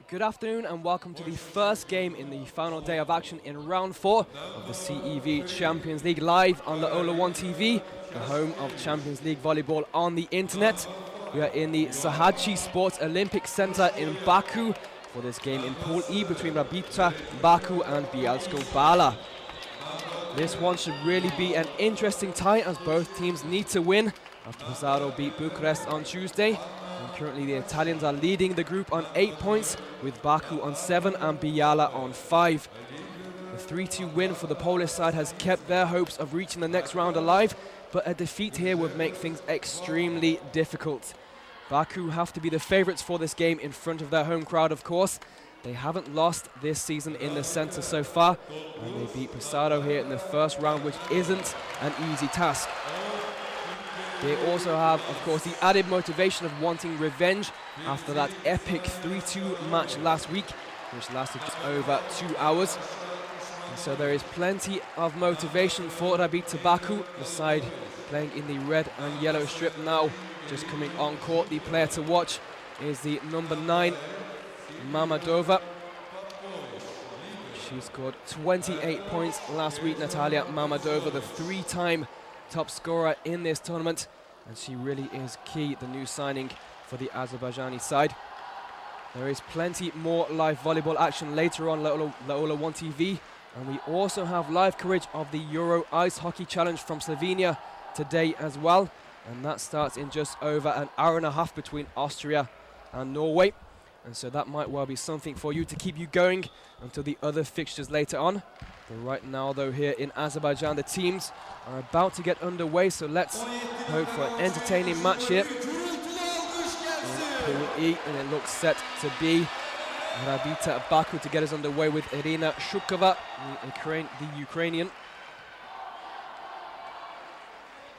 Good afternoon and welcome to the first game in the final day of action in round 4 of the CEV Champions League, live on the Ola 1 TV, the home of Champions League volleyball on the internet. We are in the Sahachi Sports Olympic Center in Baku for this game in Pool E between Rabitu Baku and BIELSKO BIALA. This one should really be an interesting tie as both teams need to win after Pesaro beat Bucharest on Tuesday. And currently the Italians are leading the group on 8 points, with Baku on 7 and Biala on 5. The 3-2 win for the Polish side has kept their hopes of reaching the next round alive, but a defeat here would make things extremely difficult. Baku have to be the favourites for this game in front of their home crowd, of course. They haven't lost this season in the centre so far, and they beat Pesaro here in the first round, which isn't an easy task. They also have, of course, the added motivation of wanting revenge after that epic 3-2 match last week, which lasted just over 2 hours. And so there is plenty of motivation for Rabitu Baku, the side playing in the red and yellow strip now. Just coming on court, the player to watch is the number 9, Mamadova. She scored 28 points last week, Natalia Mamadova, the 3-time top scorer in this tournament, and she really is key, the new signing for the Azerbaijani side. There is plenty more live volleyball action later on Ola 1 TV, and we also have live coverage of the Euro Ice Hockey Challenge from Slovenia today as well, and that starts in just over an hour and a half between Austria and Norway. And so that might well be something for you to keep you going until the other fixtures later on. But right now, though, here in Azerbaijan, the teams are about to get underway, so let's hope for an entertaining match here in Pool E, and it looks set to be Rabitu Baku to get us underway with Irina Shukova, the Ukrainian.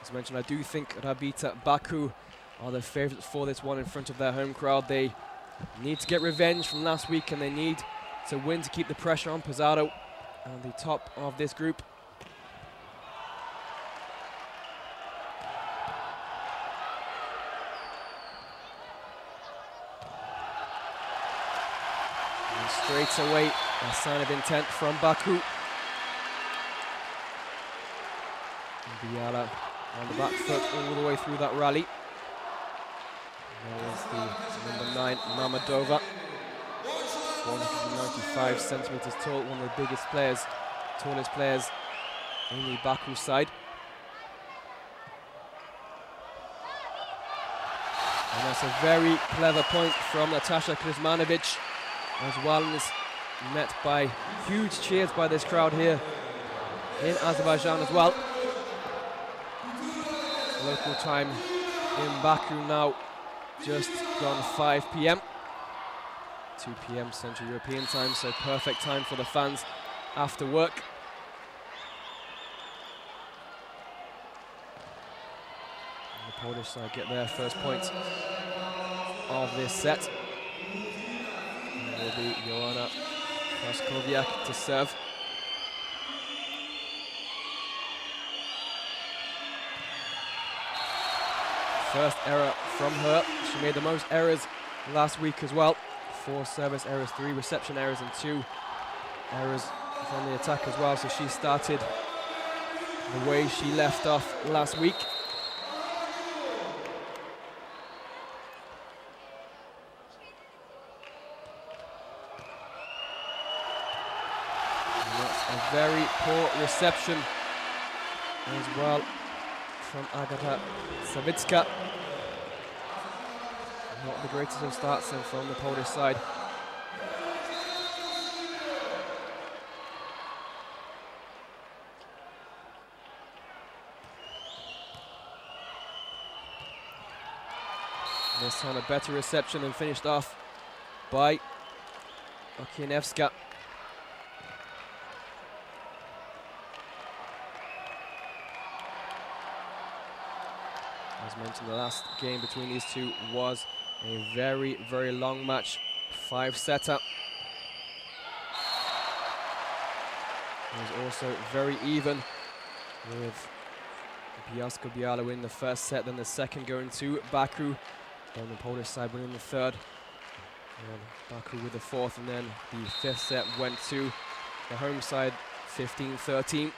As mentioned, I do think Rabitu Baku are the favourites for this one in front of their home crowd. They need to get revenge from last week, and they need to win to keep the pressure on Pesaro and the top of this group. And straight away, a sign of intent from Baku. And Biala on the back foot all the way through that rally. There is the number 9, Mamadova. 195 centimeters tall, one of the biggest players, tallest players in the Baku side. And that's a very clever point from Natasha Krizmanovic as well, and is met by huge cheers by this crowd here in Azerbaijan as well. Local time in Baku now, just gone 5 p.m. 2 p.m. Central European time, so perfect time for the fans after work. And the Polish side get their first point of this set. And it will be Joanna Kraskowiak to serve. First error from her. She made the most errors last week as well. 4 service errors, 3 reception errors, and 2 errors from the attack as well. So she started the way she left off last week. And that's a very poor reception as well from Agata Savitska. Not the greatest of starts then from the Polish side. This time a better reception and finished off by Okienewska. As mentioned, the last game between these two was a very, very long match, 5-setter. It was also very even, with BIELSKO BIALA winning the first set, then the second going to Baku, then the Polish side winning the third. And Baku with the fourth, and then the fifth set went to the home side, 15-13.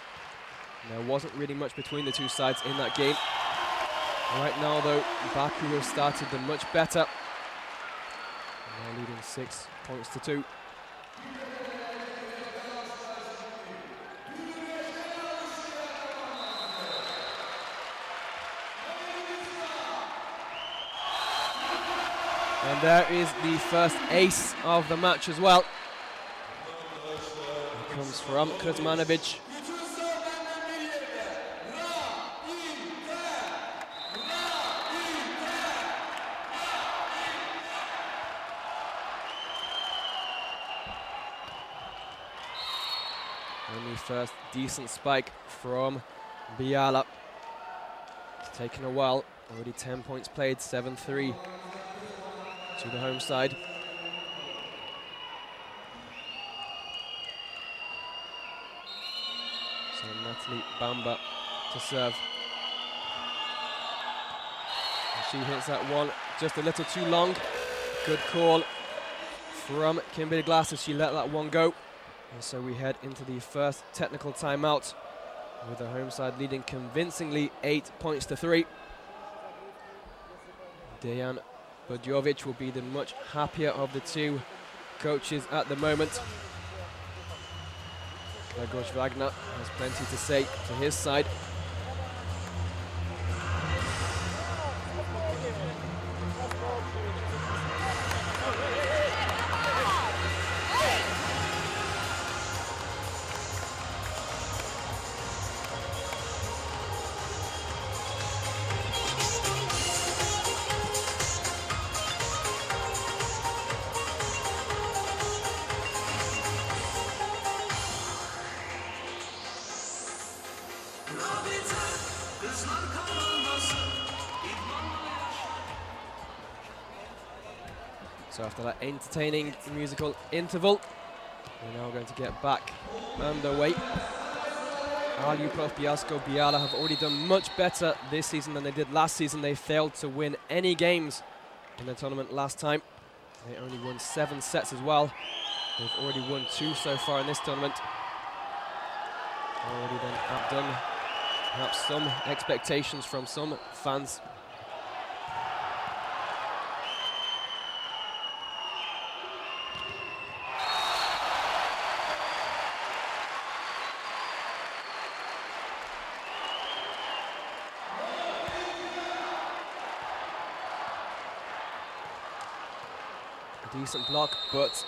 There wasn't really much between the two sides in that game. Right now, though, Baku have started them much better. And they're leading 6 points to 2. And there is the first ace of the match as well. It comes from Kuzmanovic. And the first decent spike from Biala. It's taken a while, already 10 points played, 7-3 to the home side. So Natalie Bamba to serve. And she hits that one just a little too long. Good call from Kimberly Glass as she let that one go. And so we head into the first technical timeout with the home side leading convincingly 8 points to 3. Dejan Budjovic will be the much happier of the two coaches at the moment. Grzegorz Wagner has plenty to say to his side. So after that entertaining musical interval, we're now going to get back underway. Aluprof BIELSKO BIALA have already done much better this season than they did last season. They failed to win any games in the tournament last time. They only won 7 sets as well. They've already won 2 so far in this tournament. Already then outdone perhaps some expectations from some fans. A decent block, but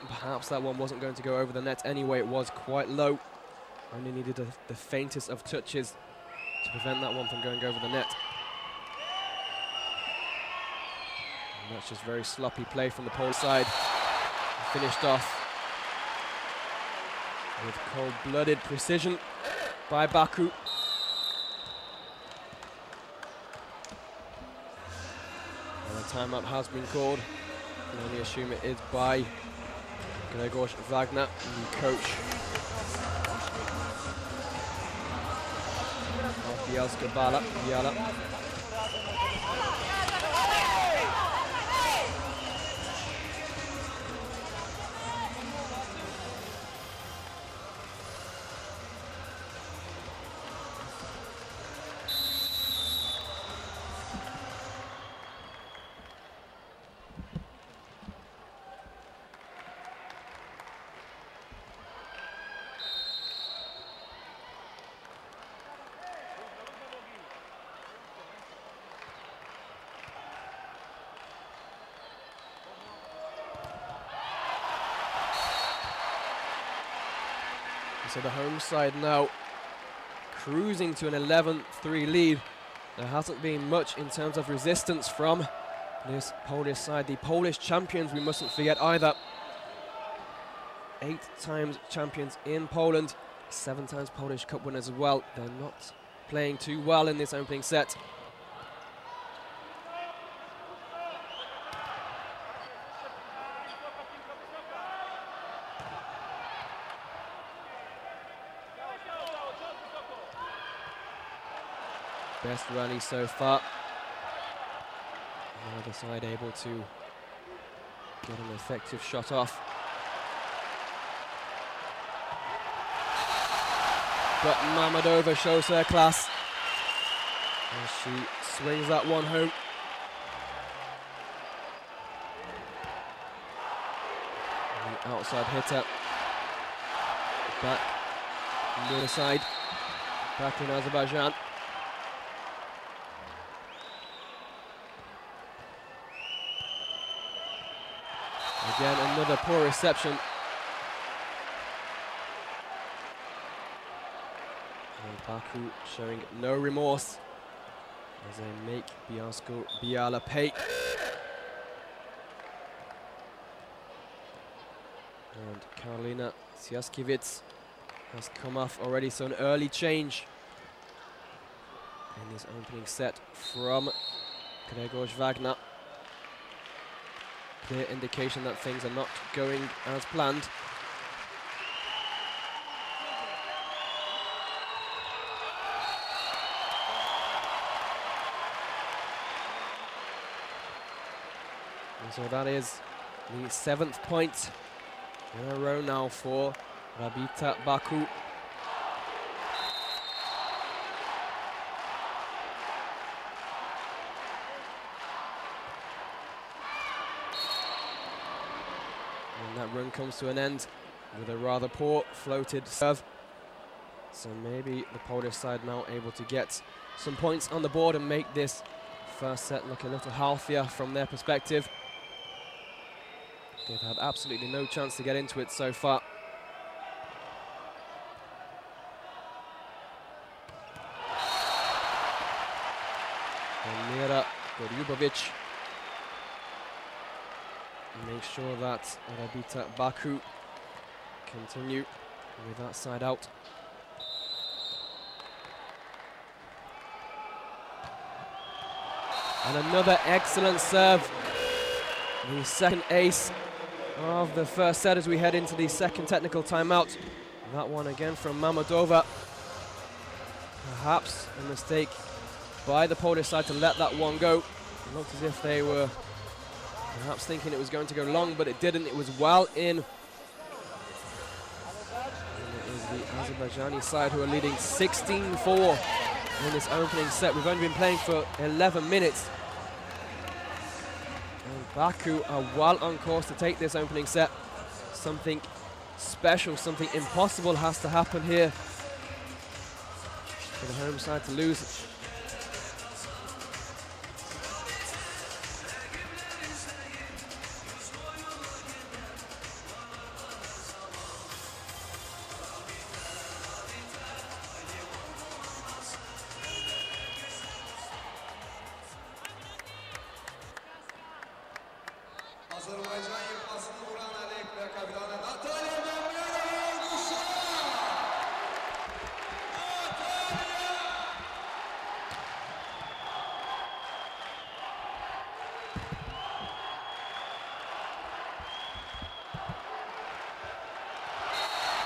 perhaps that one wasn't going to go over the net anyway. It was quite low. Only needed the faintest of touches to prevent that one from going over the net. And that's just very sloppy play from the Polish side. Finished off with cold-blooded precision by Baku. And a timeout has been called. I can only assume it is by Grzegorz Wagner, the coach of BIELSKO BIALA. So the home side now cruising to an 11-3 lead. There hasn't been much in terms of resistance from this Polish side. The Polish champions, we mustn't forget either. 8 times champions in Poland, 7 times Polish Cup winners as well. They're not playing too well in this opening set. Best rally so far. Neither side able to Get an effective shot off. But Mammadova shows her class as she swings that one home. The outside hitter. Back on the other side. Back in Azerbaijan. Again, another poor reception. And Baku showing no remorse as they make Bielsko Biala pay. And Karolina Tsiaskiewicz has come off already, so an early change in this opening set from Grzegorz Wagner. Clear indication that things are not going as planned. And so that is the 7th point in a row now for Rabitu Baku. And that run comes to an end with a rather poor floated serve. So maybe the Polish side now able to get some points on the board and make this first set look a little healthier from their perspective. They've had absolutely no chance to get into it so far. And Mira Gorjubovic make sure that Rabitu Baku continue with that side out. And another excellent serve. The second ace of the first set as we head into the second technical timeout. That one again from Mammadova. Perhaps a mistake by the Polish side to let that one go. It looked as if they were perhaps thinking it was going to go long, but it didn't. It was well in. And it is the Azerbaijani side who are leading 16-4 in this opening set. We've only been playing for 11 minutes. And Baku are well on course to take this opening set. Something special, something impossible has to happen here for the home side to lose.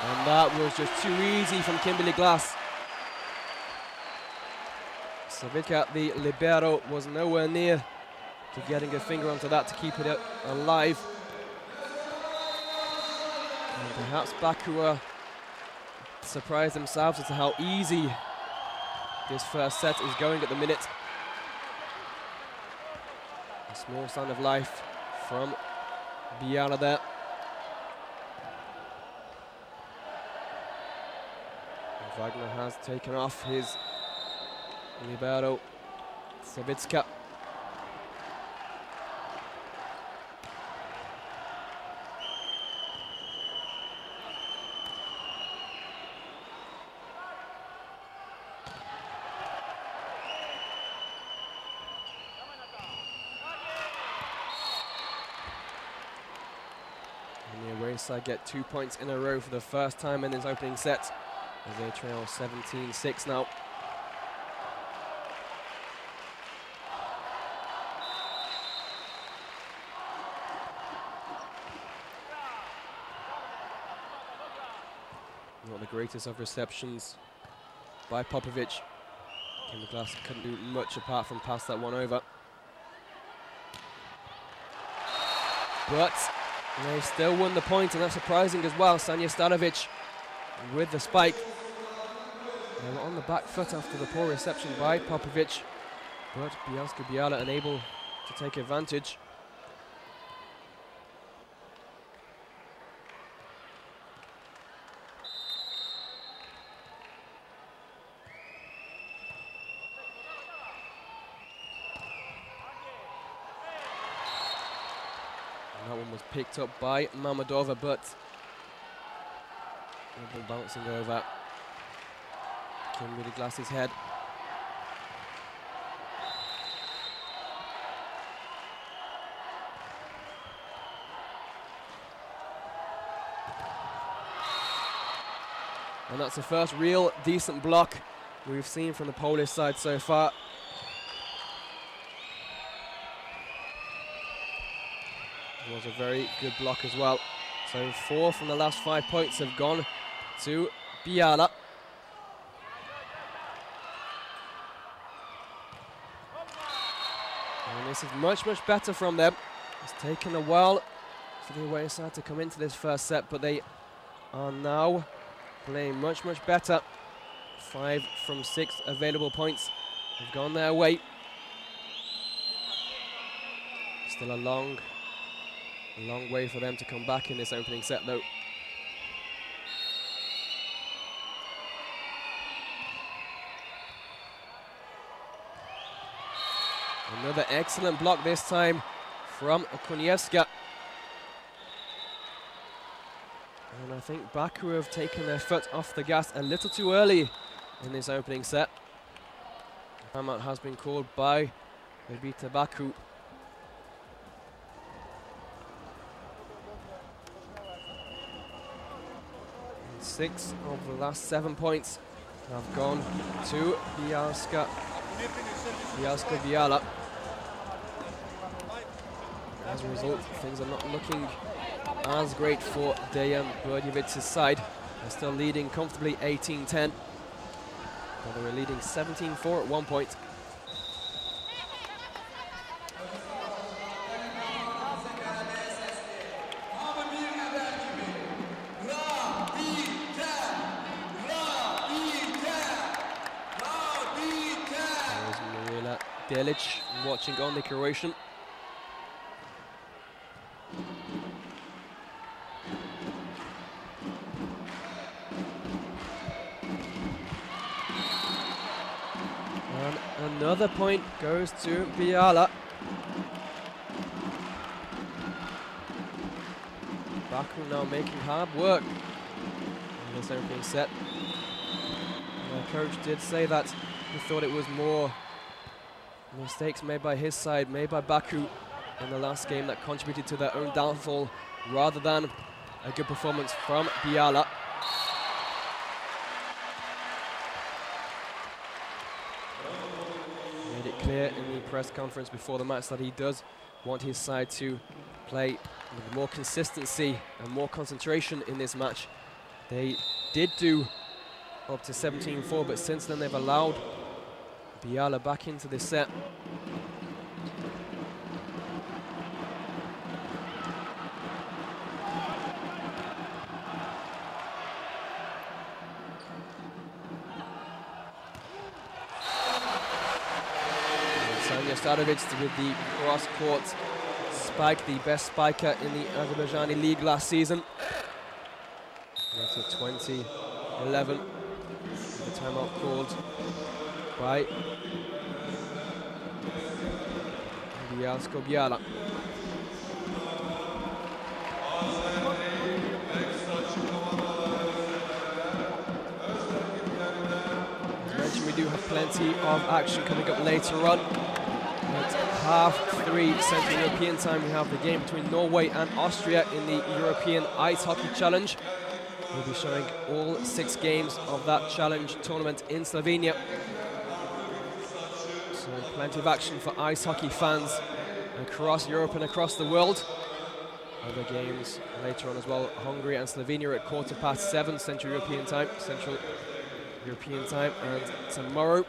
And that was just too easy from Kimberly Glass. Savika, the libero, was nowhere near to getting a finger onto that to keep it alive. And perhaps Baku surprised themselves as to how easy this first set is going at the minute. A small sign of life from Biala there. Wagner has taken off his libero, Savitska. And the away side get 2 points in a row for the first time in this opening set, as they trail 17-6 now. Not the greatest of receptions by Popovic. Kimberly Glass couldn't do much apart from pass that one over. but they still won the point, and that's surprising as well. Sanja Stanovic with the spike. They were on the back foot after the poor reception by Popovic, but BIELSKO BIALA unable to take advantage. And that one was picked up by Mamadova, but bouncing over Kimberly Glass's head. And that's the first real decent block we've seen from the Polish side so far. It was a very good block as well. So 4 from the last 5 points have gone to Biala. And this is much, much better from them. It's taken a while for the away side to come into this first set, but they are now playing much, much better. 5 from 6 available points have gone their way. Still a long way for them to come back in this opening set though. Another excellent block this time from Okuniewska. And I think Baku have taken their foot off the gas a little too early in this opening set. Timeout has been called by Rabitu Baku. And 6 of the last 7 points have gone to BIELSKO BIALA. As a result, things are not looking as great for Dejan Burdjevic's side. They're still leading comfortably 18-10. But they were leading 17-4 at one point. There's Mirela Delic watching on the Croatian. Another point goes to Biala. Baku now making hard work in this opening set. Their coach did say that he thought it was more mistakes made by his side, made by Baku in the last game that contributed to their own downfall rather than a good performance from Biala. Clear in the press conference before the match that he does want his side to play with more consistency and more concentration in this match. They did do up to 17-4, but since then they've allowed Biala back into this set. Stanovic with the cross-court spike, the best spiker in the Azerbaijani league last season. That's a 20-11. The timeout called by BIELSKO BIALA. As mentioned, we do have plenty of action coming up later on. At 3:30 Central European time, we have the game between Norway and Austria in the European Ice Hockey Challenge. We'll be showing all 6 games of that challenge tournament in Slovenia. So plenty of action for ice hockey fans across Europe and across the world. Other games later on as well. Hungary and Slovenia at 7:15 Central European time, and tomorrow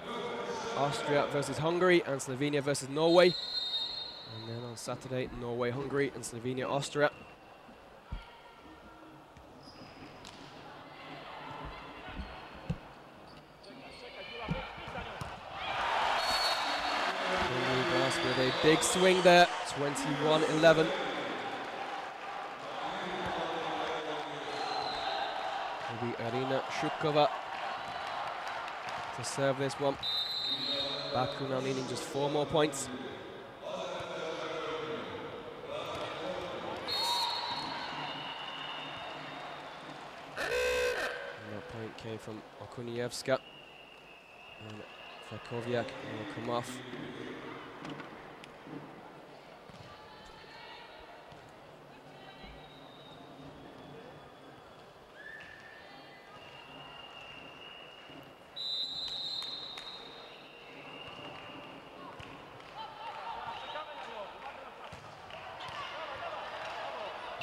Austria versus Hungary and Slovenia versus Norway. And And then on Saturday, Norway, Hungary, and Slovenia, Austria. With a big swing there, 21-11. Will be Arina Shukova to serve this one. Baku now needing just 4 more points. And that point came from Okunievska. And Flakoviak will come off.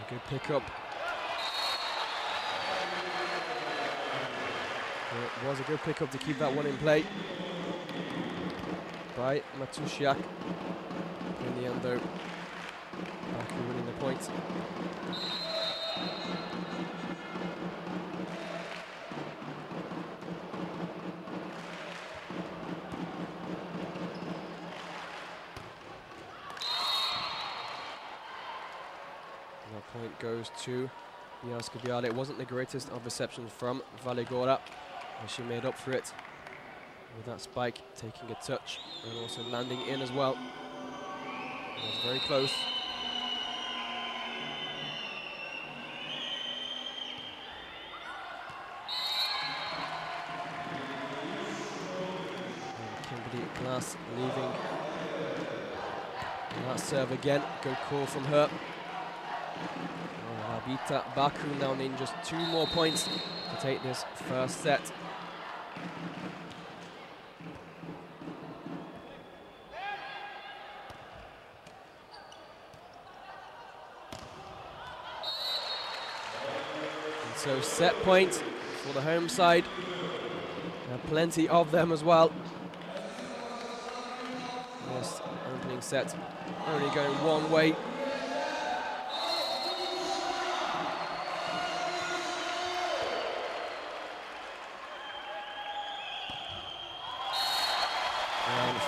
Good pickup. It was a good pickup to keep that one in play by Matusiak. In the end, though, Baku winning the point. Point goes to BIELSKO BIALA. It wasn't the greatest of receptions from Valigora, and she made up for it with that spike, taking a touch and also landing in as well. It was very close. And Kimberly Glass leaving that serve again. Good call from her. Rabitu Baku now needing just 2 more points to take this first set. And so set point for the home side. Plenty of them as well. This opening set only going one way.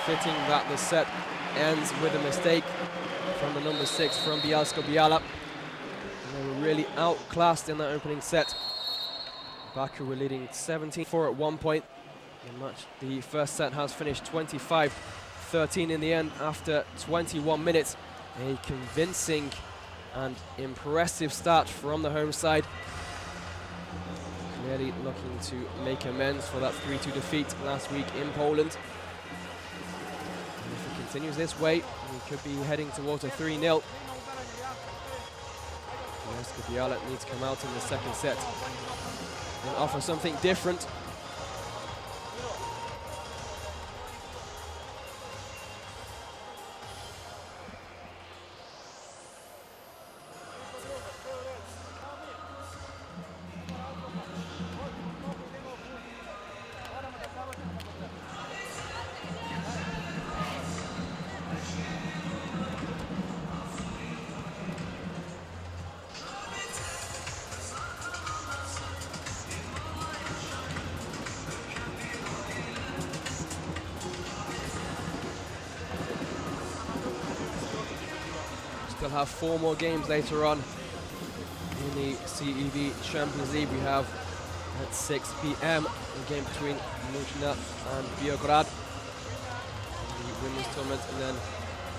Fitting that the set ends with a mistake from the number 6 from BIELSKO BIALA. They were really outclassed in that opening set. Baku were leading 17-4 at one point. The first set has finished 25-13 in the end after 21 minutes. A convincing and impressive start from the home side. Clearly looking to make amends for that 3-2 defeat last week in Poland. Continues this way, we could be heading towards a 3-0. BIELSKO BIALA needs to come out in the second set and offer something different. Still have 4 more games later on in the CEV Champions League. We have at 6 p.m. a game between Luzhna and Beograd in the women's tournament, and then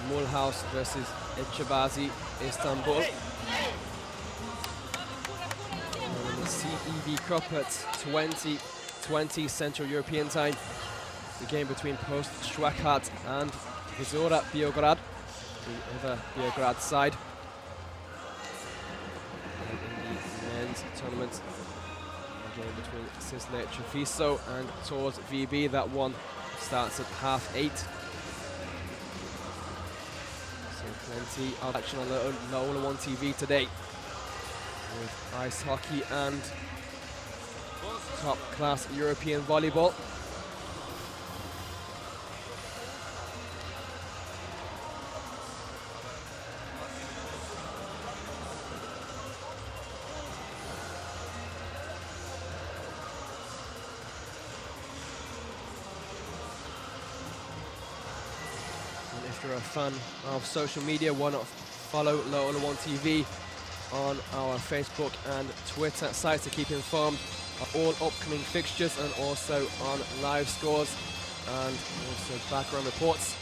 Mulhouse versus Eczabazi Istanbul. And in the CEV Cup at 20:20 Central European Time, the game between Post Schwachat and Vizora Beograd, the other Beograd side. And in the men's tournament, a game between Cisle Treviso and Tours VB. That one starts at 8:30. So plenty of action on the Ola One TV today, with ice hockey and top-class European volleyball. If you're a fan of social media, why not follow Laola1 TV on our Facebook and Twitter sites to keep informed of all upcoming fixtures and also on live scores and also background reports.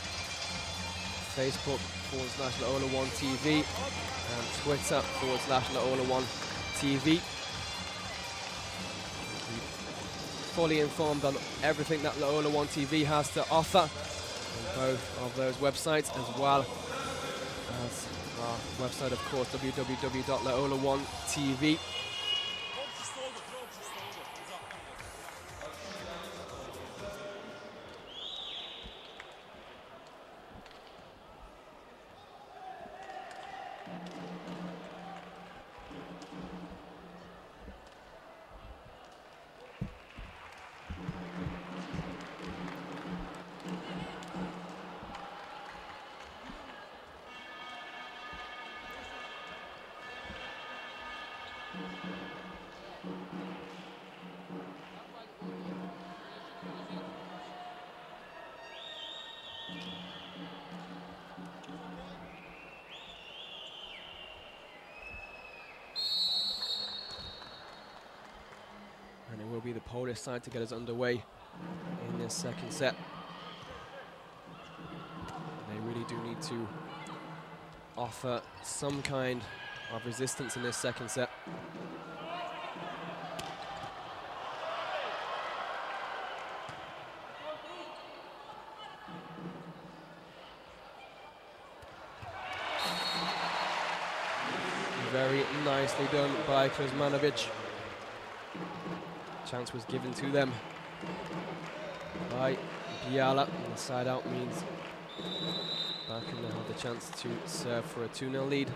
Facebook.com/Laola1 TV and Twitter.com/Laola1 TV. Fully informed on everything that Laola1 TV has to offer on both of those websites, as well as our website, of course, www.laola1tv. And it will be the Polish side to get us underway in this second set. They really do need to offer some kind of resistance in this second set. Very nicely done by Kuzmanovic. Chance was given to them by Biala, and the side out means Baku now have the chance to serve for a 2-0 lead.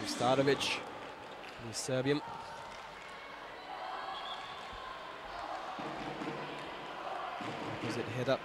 Stadovic, the Serbian. Opposite hitter